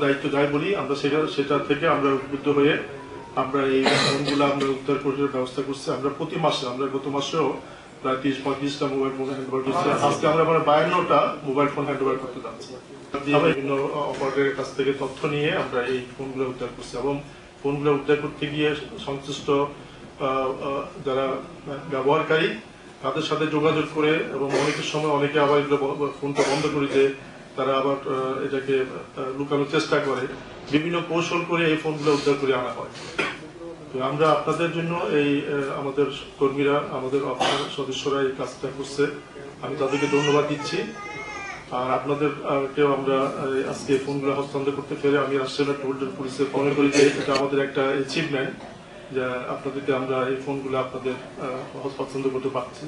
দায়িত্ব যাই বলি আমরা সেটা থেকে আমরা উদ্বুদ্ধ হয়ে আমরা এই ফোনগুলো আমরা উদ্ধার করার ব্যবস্থা করছি। আমরা প্রতি মাসে আমরা গত মাসেও প্রায় 30-35টা মোবাইল ফোন হ্যান্ড ওভার করছি। আজকে আমরা 52টা মোবাইল ফোন হ্যান্ড ওভার করতে যাচ্ছি। বিভিন্ন অপারেটরের কাছ থেকে তথ্য নিয়ে আমরা এই ফোনগুলো উদ্ধার করছি এবং ফোনগুলো উদ্ধার করতে গিয়ে সংশ্লিষ্ট যারা ব্যবহারকারী তাদের সাথে যোগাযোগ করে এবং অনেকের সময় অনেকে আবার এগুলো ফোনটা বন্ধ করে দিয়ে তারা আবার এটাকে লুকানোর চেষ্টা করে, বিভিন্ন কৌশল করে এই ফোনগুলো উদ্ধার করে আনা হয়। তো আমরা আপনাদের জন্য এই আমাদের কর্মীরা আমাদের অফিসের সদস্যরা এই কাজটা করছে, আমি তাদেরকে ধন্যবাদ দিচ্ছি। আর আপনাদেরকেও আমরা আজকে ফোনগুলো হস্তান্তর করতে পেরে আমি রাজশাহী মেট্রোপলিটন পুলিশে মনে করি যে এটা আমাদের একটা অ্যাচিভমেন্ট যে আপনাদেরকে আমরা এই ফোনগুলো আপনাদের হস্তান্তর করতে পারছি।